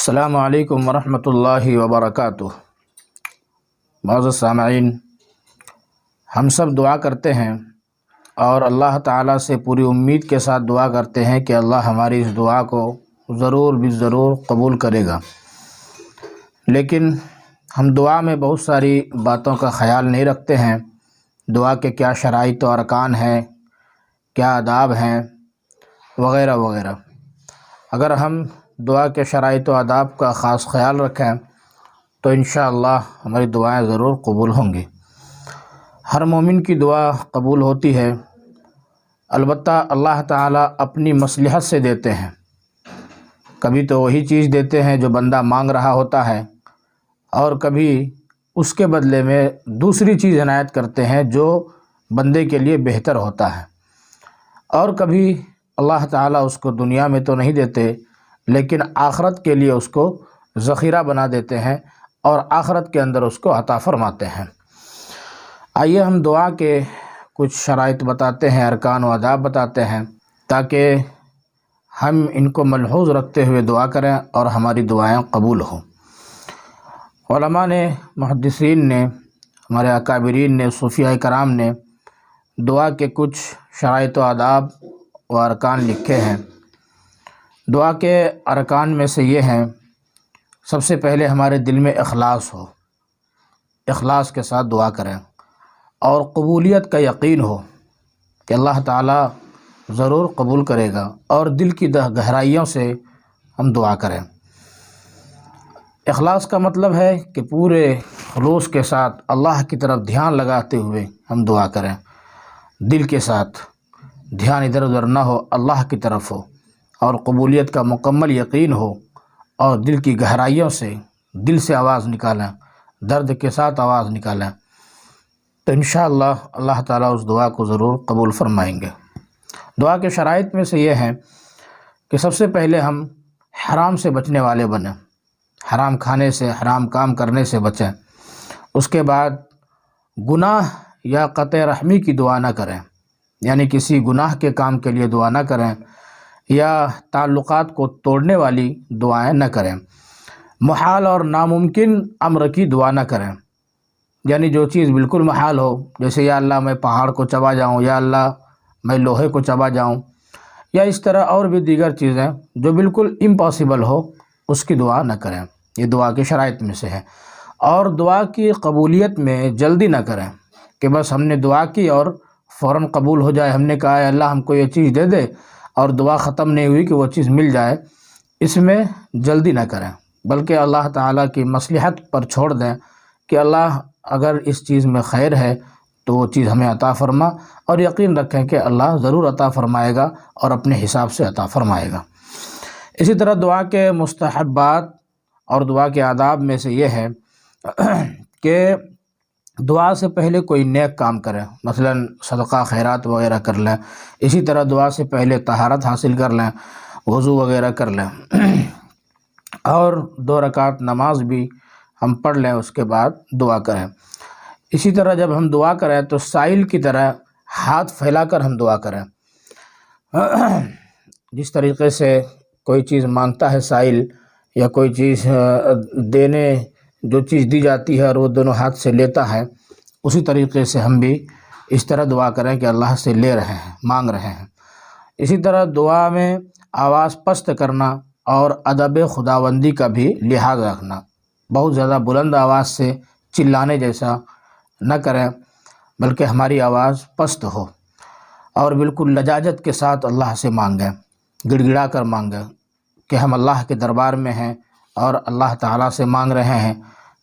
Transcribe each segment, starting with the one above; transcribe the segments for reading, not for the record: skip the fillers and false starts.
السلام علیکم ورحمۃ اللہ وبرکاتہ۔ معزز سامعین، ہم سب دعا کرتے ہیں اور اللہ تعالیٰ سے پوری امید کے ساتھ دعا کرتے ہیں کہ اللہ ہماری اس دعا کو ضرور قبول کرے گا، لیکن ہم دعا میں بہت ساری باتوں کا خیال نہیں رکھتے ہیں۔ دعا کے کیا شرائط و ارکان ہیں، کیا آداب ہیں، وغیرہ وغیرہ۔ اگر ہم دعا کے شرائط و آداب کا خاص خیال رکھیں تو انشاءاللہ ہماری دعائیں ضرور قبول ہوں گی۔ ہر مومن کی دعا قبول ہوتی ہے، البتہ اللہ تعالیٰ اپنی مصلحت سے دیتے ہیں۔ کبھی تو وہی چیز دیتے ہیں جو بندہ مانگ رہا ہوتا ہے، اور کبھی اس کے بدلے میں دوسری چیز عنایت کرتے ہیں جو بندے کے لیے بہتر ہوتا ہے، اور کبھی اللہ تعالیٰ اس کو دنیا میں تو نہیں دیتے لیکن آخرت کے لیے اس کو ذخیرہ بنا دیتے ہیں اور آخرت کے اندر اس کو عطا فرماتے ہیں۔ آئیے ہم دعا کے کچھ شرائط بتاتے ہیں، ارکان و آداب بتاتے ہیں، تاکہ ہم ان کو ملحوظ رکھتے ہوئے دعا کریں اور ہماری دعائیں قبول ہوں۔ علماء نے، محدثین نے، ہمارے اکابرین نے، صوفیاء کرام نے دعا کے کچھ شرائط و آداب و ارکان لکھے ہیں۔ دعا کے ارکان میں سے یہ ہیں، سب سے پہلے ہمارے دل میں اخلاص ہو، اخلاص کے ساتھ دعا کریں، اور قبولیت کا یقین ہو کہ اللہ تعالیٰ ضرور قبول کرے گا، اور دل کی گہرائیوں سے ہم دعا کریں۔ اخلاص کا مطلب ہے کہ پورے خلوص کے ساتھ اللہ کی طرف دھیان لگاتے ہوئے ہم دعا کریں، دل کے ساتھ دھیان ادھر ادھر نہ ہو، اللہ کی طرف ہو، اور قبولیت کا مکمل یقین ہو، اور دل کی گہرائیوں سے، دل سے آواز نکالیں، درد کے ساتھ آواز نکالیں، تو انشاءاللہ اللہ تعالیٰ اس دعا کو ضرور قبول فرمائیں گے۔ دعا کے شرائط میں سے یہ ہیں کہ سب سے پہلے ہم حرام سے بچنے والے بنیں، حرام کھانے سے، حرام کام کرنے سے بچیں۔ اس کے بعد گناہ یا قطع رحمی کی دعا نہ کریں، یعنی کسی گناہ کے کام کے لیے دعا نہ کریں، یا تعلقات کو توڑنے والی دعائیں نہ کریں۔ محال اور ناممکن امر کی دعا نہ کریں، یعنی جو چیز بالکل محال ہو، جیسے یا اللہ میں پہاڑ کو چبا جاؤں، یا اللہ میں لوہے کو چبا جاؤں، یا اس طرح اور بھی دیگر چیزیں جو بالکل امپاسبل ہو، اس کی دعا نہ کریں۔ یہ دعا کی شرائط میں سے ہے۔ اور دعا کی قبولیت میں جلدی نہ کریں کہ بس ہم نے دعا کی اور فوراً قبول ہو جائے، ہم نے کہا ہے اللہ ہم کو یہ چیز دے دے، اور دعا ختم نہیں ہوئی کہ وہ چیز مل جائے، اس میں جلدی نہ کریں، بلکہ اللہ تعالیٰ کی مصلحت پر چھوڑ دیں کہ اللہ اگر اس چیز میں خیر ہے تو وہ چیز ہمیں عطا فرما، اور یقین رکھیں کہ اللہ ضرور عطا فرمائے گا اور اپنے حساب سے عطا فرمائے گا۔ اسی طرح دعا کے مستحبات اور دعا کے آداب میں سے یہ ہے کہ دعا سے پہلے کوئی نیک کام کریں، مثلا صدقہ خیرات وغیرہ کر لیں۔ اسی طرح دعا سے پہلے طہارت حاصل کر لیں، وضو وغیرہ کر لیں، اور 2 رکعت نماز بھی ہم پڑھ لیں، اس کے بعد دعا کریں۔ اسی طرح جب ہم دعا کریں تو سائل کی طرح ہاتھ پھیلا کر ہم دعا کریں۔ جس طریقے سے کوئی چیز مانگتا ہے سائل، یا کوئی چیز دینے، جو چیز دی جاتی ہے اور وہ دونوں ہاتھ سے لیتا ہے، اسی طریقے سے ہم بھی اس طرح دعا کریں کہ اللہ سے لے رہے ہیں، مانگ رہے ہیں۔ اسی طرح دعا میں آواز پست کرنا اور ادب خداوندی کا بھی لحاظ رکھنا، بہت زیادہ بلند آواز سے چلانے جیسا نہ کریں، بلکہ ہماری آواز پست ہو، اور بالکل لجاجت کے ساتھ اللہ سے مانگیں، گڑ گڑا کر مانگیں کہ ہم اللہ کے دربار میں ہیں اور اللہ تعالیٰ سے مانگ رہے ہیں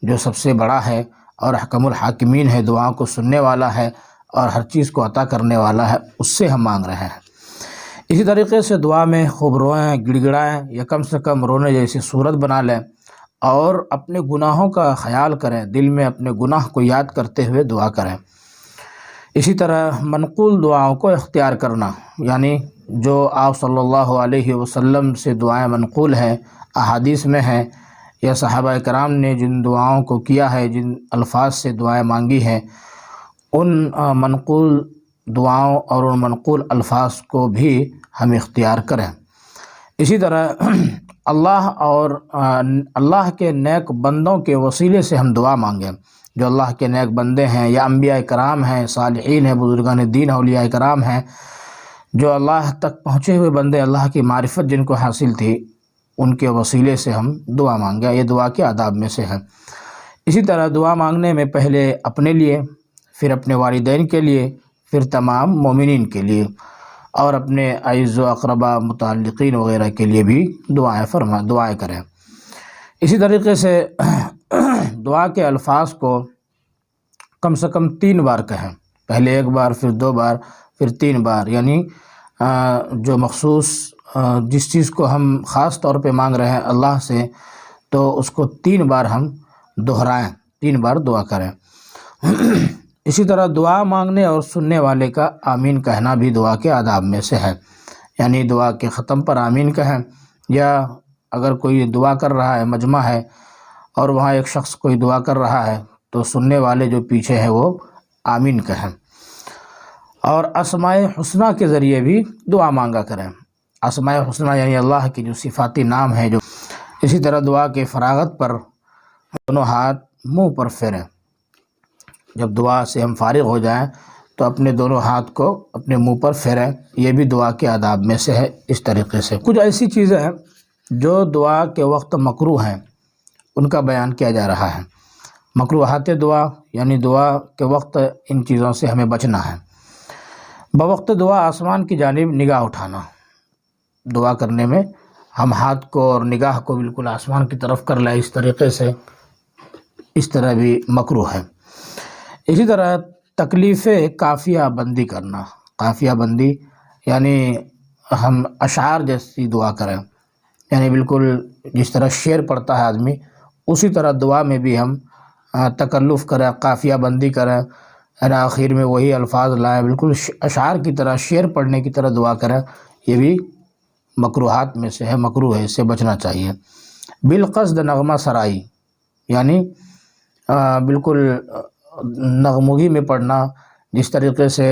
جو سب سے بڑا ہے اور احکم الحاکمین ہے، دعاؤں کو سننے والا ہے اور ہر چیز کو عطا کرنے والا ہے، اس سے ہم مانگ رہے ہیں۔ اسی طریقے سے دعا میں خوب روئیں، گڑ گڑائیں، یا کم سے کم رونے جیسی صورت بنا لیں، اور اپنے گناہوں کا خیال کریں، دل میں اپنے گناہ کو یاد کرتے ہوئے دعا کریں۔ اسی طرح منقول دعاؤں کو اختیار کرنا، یعنی جو آپ صلی اللہ علیہ وسلم سے دعائیں منقول ہیں، احادیث میں ہیں، یا صحابہ کرام نے جن دعاؤں کو کیا ہے، جن الفاظ سے دعائیں مانگی ہیں، ان منقول دعاؤں اور ان منقول الفاظ کو بھی ہم اختیار کریں۔ اسی طرح اللہ اور اللہ کے نیک بندوں کے وسیلے سے ہم دعا مانگیں، جو اللہ کے نیک بندے ہیں یا انبیاء کرام ہیں، صالحین ہیں، بزرگان دین، اولیاء کرام ہیں، جو اللہ تک پہنچے ہوئے بندے، اللہ کی معرفت جن کو حاصل تھی، ان کے وسیلے سے ہم دعا مانگیں۔ یہ دعا کے آداب میں سے ہے۔ اسی طرح دعا مانگنے میں پہلے اپنے لیے، پھر اپنے والدین کے لیے، پھر تمام مومنین کے لیے، اور اپنے اعز و اقربا، متعلقین وغیرہ کے لیے بھی دعائیں کریں۔ اسی طریقے سے دعا کے الفاظ کو کم سے کم 3 بار کہیں، پہلے 1 بار، پھر 2 بار، پھر 3 بار، یعنی جو مخصوص جس چیز کو ہم خاص طور پہ مانگ رہے ہیں اللہ سے، تو اس کو 3 بار ہم دہرائیں، 3 بار دعا کریں۔ اسی طرح دعا مانگنے اور سننے والے کا آمین کہنا بھی دعا کے آداب میں سے ہے، یعنی دعا کے ختم پر آمین کہیں، یا اگر کوئی دعا کر رہا ہے، مجمع ہے، اور وہاں ایک شخص کوئی دعا کر رہا ہے، تو سننے والے جو پیچھے ہیں وہ آمین کہیں۔ اور اسماء حسنہ کے ذریعے بھی دعا مانگا کریں۔ اسماء حسنہ یعنی اللہ کی جو صفاتی نام ہے، جو اسی طرح دعا کے فراغت پر دونوں ہاتھ منہ پر پھیریں۔ جب دعا سے ہم فارغ ہو جائیں تو اپنے دونوں ہاتھ کو اپنے منہ پر پھیریں، یہ بھی دعا کے آداب میں سے ہے۔ اس طریقے سے کچھ ایسی چیزیں ہیں جو دعا کے وقت مکروہ ہیں، ان کا بیان کیا جا رہا ہے۔ مکروہات دعا یعنی دعا کے وقت ان چیزوں سے ہمیں بچنا ہے۔ بوقت دعا آسمان کی جانب نگاہ اٹھانا، دعا کرنے میں ہم ہاتھ کو اور نگاہ کو بالکل آسمان کی طرف کر لیں، اس طریقے سے، اس طرح بھی مکروہ ہے۔ اسی طرح تکلیف قافیہ بندی کرنا، قافیہ بندی یعنی ہم اشعار جیسی دعا کریں، یعنی بالکل جس طرح شعر پڑھتا ہے آدمی، اسی طرح دعا میں بھی ہم تکلف کریں، قافیہ بندی کریں، یعنی آخر میں وہی الفاظ لائیں، بالکل اشعار کی طرح، شعر پڑھنے کی طرح دعا کریں، یہ بھی مکروہات میں سے ہے، مکروہ ہے، اس سے بچنا چاہیے۔ بالقصد نغمہ سرائی یعنی بالکل نغمگی میں پڑھنا، جس طریقے سے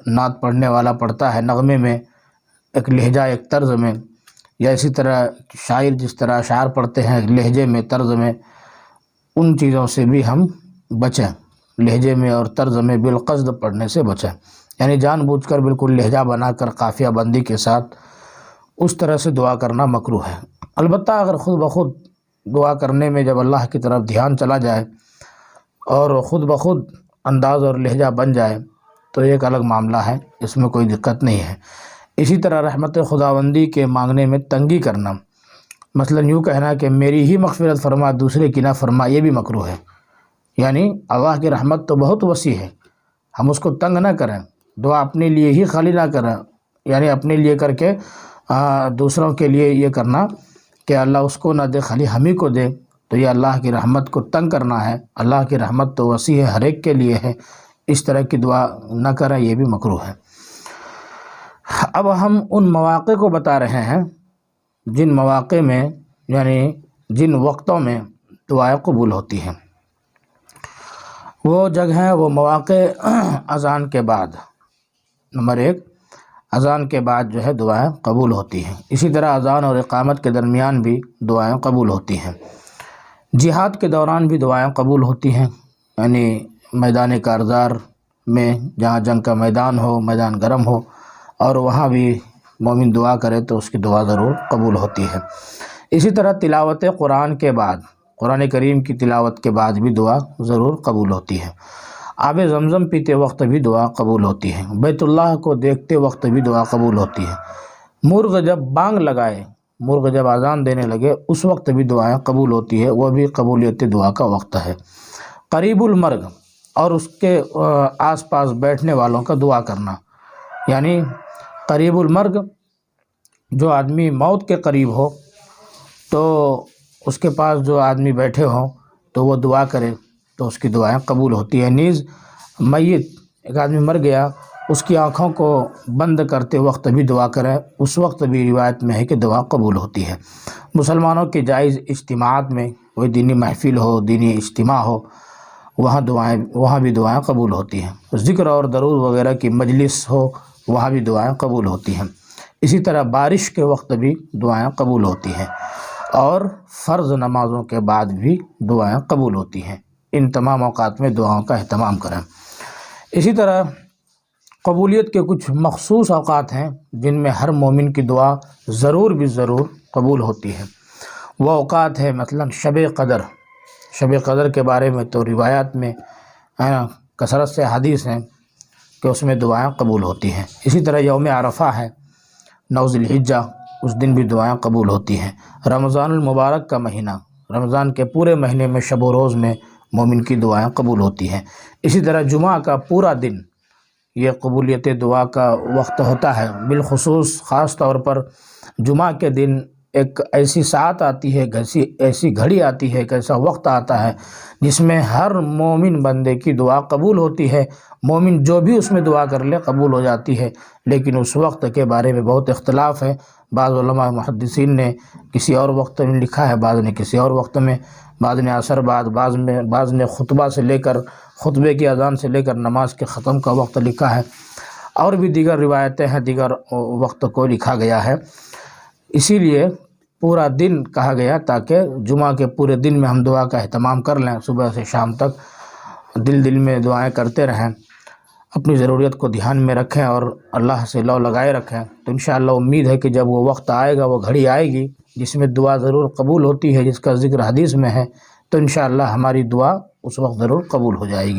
نعت پڑھنے والا پڑھتا ہے نغمے میں، ایک لہجہ، ایک طرز میں، یا اسی طرح شاعر جس طرح اشعار پڑھتے ہیں لہجے میں، طرز میں، ان چیزوں سے بھی ہم بچیں، لہجے میں اور طرز میں بالقصد پڑھنے سے بچیں، یعنی جان بوجھ کر بالکل لہجہ بنا کر قافیہ بندی کے ساتھ اس طرح سے دعا کرنا مکروہ ہے۔ البتہ اگر خود بخود دعا کرنے میں جب اللہ کی طرف دھیان چلا جائے اور خود بخود انداز اور لہجہ بن جائے تو ایک الگ معاملہ ہے، اس میں کوئی دقت نہیں ہے۔ اسی طرح رحمت خداوندی کے مانگنے میں تنگی کرنا، مثلا یوں کہنا کہ میری ہی مغفرت فرما، دوسرے کی نہ فرما، یہ بھی مکروہ ہے۔ یعنی اللہ کی رحمت تو بہت وسیع ہے، ہم اس کو تنگ نہ کریں، دعا اپنے لیے ہی خالی نہ کریں، یعنی اپنے لیے کر کے دوسروں کے لیے یہ کرنا کہ اللہ اس کو نہ دے، خالی ہم ہی کو دے، تو یہ اللہ کی رحمت کو تنگ کرنا ہے۔ اللہ کی رحمت تو وسیع ہے، ہر ایک کے لیے ہے، اس طرح کی دعا نہ کریں، یہ بھی مکروہ ہے۔ اب ہم ان مواقع کو بتا رہے ہیں جن مواقع میں، یعنی جن وقتوں میں دعائیں قبول ہوتی ہیں۔ وہ جگہیں، وہ مواقع اذان کے بعد، نمبر 1، اذان کے بعد جو ہے دعائیں قبول ہوتی ہیں۔ اسی طرح اذان اور اقامت کے درمیان بھی دعائیں قبول ہوتی ہیں۔ جہاد کے دوران بھی دعائیں قبول ہوتی ہیں، یعنی میدان کارزار میں، جہاں جنگ کا میدان ہو، میدان گرم ہو، اور وہاں بھی مومن دعا کرے تو اس کی دعا ضرور قبول ہوتی ہے۔ اسی طرح تلاوت قرآن کے بعد، قرآن کریم کی تلاوت کے بعد بھی دعا ضرور قبول ہوتی ہے۔ آب زمزم پیتے وقت بھی دعا قبول ہوتی ہے۔ بیت اللہ کو دیکھتے وقت بھی دعا قبول ہوتی ہے۔ مرغ جب بانگ لگائے، مرغ جب اذان دینے لگے، اس وقت بھی دعائیں قبول ہوتی ہے، وہ بھی قبولیت دعا کا وقت ہے۔ قریب المرگ اور اس کے آس پاس بیٹھنے والوں کا دعا کرنا، یعنی قریب المرگ جو آدمی موت کے قریب ہو تو اس کے پاس جو آدمی بیٹھے ہوں تو وہ دعا کرے تو اس کی دعائیں قبول ہوتی ہیں۔ نیز میت، ایک آدمی مر گیا، اس کی آنکھوں کو بند کرتے وقت بھی دعا کریں، اس وقت بھی روایت میں ہے کہ دعا قبول ہوتی ہے۔ مسلمانوں کے جائز اجتماعات میں، کوئی دینی محفل ہو، دینی اجتماع ہو، وہاں بھی دعائیں قبول ہوتی ہیں۔ ذکر اور درود وغیرہ کی مجلس ہو، وہاں بھی دعائیں قبول ہوتی ہیں۔ اسی طرح بارش کے وقت بھی دعائیں قبول ہوتی ہیں۔ اور فرض نمازوں کے بعد بھی دعائیں قبول ہوتی ہیں۔ ان تمام اوقات میں دعاؤں کا اہتمام کریں۔ اسی طرح قبولیت کے کچھ مخصوص اوقات ہیں جن میں ہر مومن کی دعا ضرور بھی ضرور قبول ہوتی ہے۔ وہ اوقات ہے مثلا شب قدر۔ شب قدر کے بارے میں تو روایات میں کثرت سے حدیث ہیں کہ اس میں دعائیں قبول ہوتی ہیں۔ اسی طرح یوم عرفہ ہے، 9 ذی الحجہ، اس دن بھی دعائیں قبول ہوتی ہیں۔ رمضان المبارک کا مہینہ، رمضان کے پورے مہینے میں شب و روز میں مومن کی دعائیں قبول ہوتی ہیں۔ اسی طرح جمعہ کا پورا دن یہ قبولیت دعا کا وقت ہوتا ہے۔ بالخصوص خاص طور پر جمعہ کے دن ایک ایسی ساعت آتی ہے، ایسی گھڑی آتی ہے، ایک ایسا وقت آتا ہے جس میں ہر مومن بندے کی دعا قبول ہوتی ہے۔ مومن جو بھی اس میں دعا کر لے قبول ہو جاتی ہے، لیکن اس وقت کے بارے میں بہت اختلاف ہے۔ بعض علماء محدثین نے کسی اور وقت میں لکھا ہے، بعض نے کسی اور وقت میں، بعض نے عصر بعد، بعض نے خطبہ سے لے کر، خطبے کی اذان سے لے کر نماز کے ختم کا وقت لکھا ہے، اور بھی دیگر روایتیں ہیں، دیگر وقت کو لکھا گیا ہے۔ اسی لیے پورا دن کہا گیا تاکہ جمعہ کے پورے دن میں ہم دعا کا اہتمام کر لیں، صبح سے شام تک دل میں دعائیں کرتے رہیں، اپنی ضروریت کو دھیان میں رکھیں اور اللہ سے لو لگائے رکھیں، تو انشاءاللہ امید ہے کہ جب وہ وقت آئے گا، وہ گھڑی آئے گی جس میں دعا ضرور قبول ہوتی ہے، جس کا ذکر حدیث میں ہے، تو انشاءاللہ ہماری دعا اس وقت ضرور قبول ہو جائے گی۔